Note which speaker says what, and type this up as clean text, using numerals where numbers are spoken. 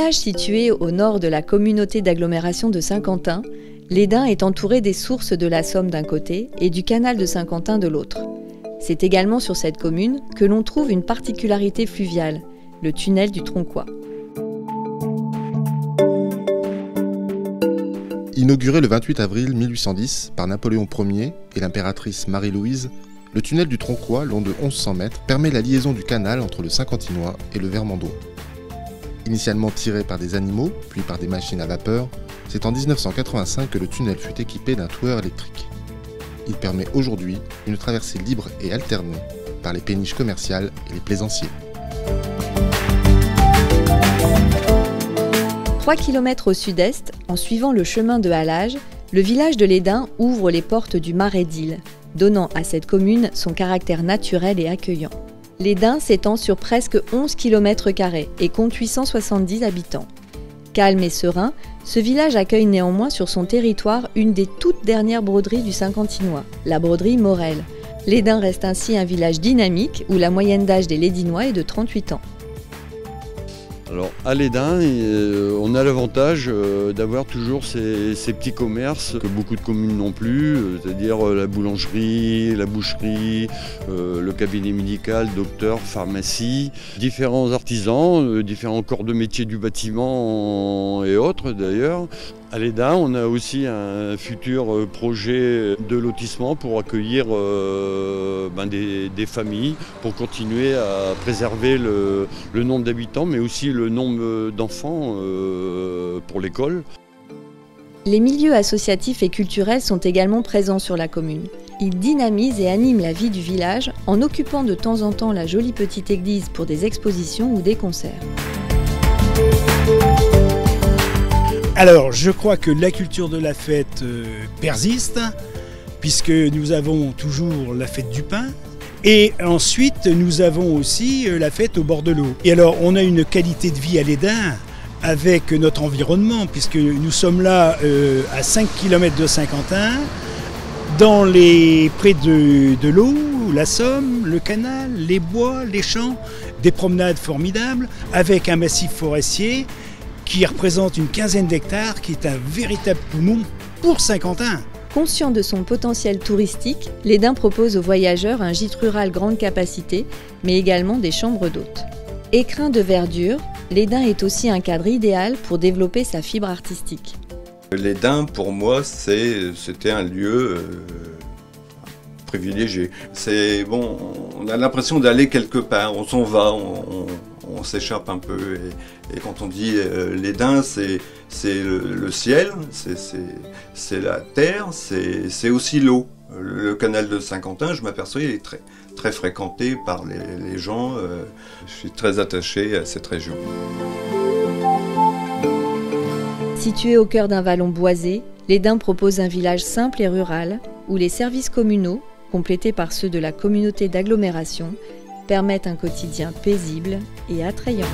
Speaker 1: Village situé au nord de la communauté d'agglomération de Saint-Quentin, Lesdins est entouré des sources de la Somme d'un côté et du canal de Saint-Quentin de l'autre. C'est également sur cette commune que l'on trouve une particularité fluviale, le tunnel du Tronquoy.
Speaker 2: Inauguré le 28 avril 1810 par Napoléon Ier et l'impératrice Marie-Louise, le tunnel du Tronquoy, long de 1100 mètres, permet la liaison du canal entre le Saint-Quentinois et le Vermandois. Initialement tiré par des animaux, puis par des machines à vapeur, c'est en 1985 que le tunnel fut équipé d'un toueur électrique. Il permet aujourd'hui une traversée libre et alternée par les péniches commerciales et les plaisanciers.
Speaker 1: 3 km au sud-est, en suivant le chemin de halage, le village de Lesdins ouvre les portes du Marais d'Isle, donnant à cette commune son caractère naturel et accueillant. Lesdins s'étend sur presque 11 km² et compte 870 habitants. Calme et serein, ce village accueille néanmoins sur son territoire une des toutes dernières broderies du Saint-Quentinois, la broderie Morel. Lesdins reste ainsi un village dynamique où la moyenne d'âge des Lesdinois est de 38 ans.
Speaker 3: Alors à Lesdins, on a l'avantage d'avoir toujours ces petits commerces que beaucoup de communes n'ont plus, c'est-à-dire la boulangerie, la boucherie, le cabinet médical, docteur, pharmacie, différents artisans, différents corps de métier du bâtiment et autres d'ailleurs. À Lesdins, on a aussi un futur projet de lotissement pour accueillir des familles, pour continuer à préserver le nombre d'habitants, mais aussi le nombre d'enfants pour l'école.
Speaker 1: Les milieux associatifs et culturels sont également présents sur la commune. Ils dynamisent et animent la vie du village en occupant de temps en temps la jolie petite église pour des expositions ou des concerts.
Speaker 4: Alors, je crois que la culture de la fête persiste, puisque nous avons toujours la fête du pain. Et ensuite, nous avons aussi la fête au bord de l'eau. Et alors, on a une qualité de vie à Lesdins avec notre environnement, puisque nous sommes là à 5 km de Saint-Quentin, près de l'eau, la Somme, le canal, les bois, les champs, des promenades formidables, avec un massif forestier qui représente une quinzaine d'hectares, qui est un véritable poumon pour Saint-Quentin.
Speaker 1: Conscient de son potentiel touristique, Lesdins propose aux voyageurs un gîte rural grande capacité, mais également des chambres d'hôtes. Écrin de verdure, Lesdins est aussi un cadre idéal pour développer sa fibre artistique.
Speaker 5: Lesdins, pour moi, c'était un lieu privilégié. On a l'impression d'aller quelque part, on s'en va, on s'échappe un peu. Et quand on dit Lesdins, c'est le ciel, c'est la terre, c'est aussi l'eau. Le canal de Saint-Quentin, je m'aperçois, il est très fréquenté par les gens. Je suis très attaché à cette région.
Speaker 1: Situé au cœur d'un vallon boisé, Lesdins propose un village simple et rural où les services communaux, complétés par ceux de la communauté d'agglomération, permettent un quotidien paisible et attrayant.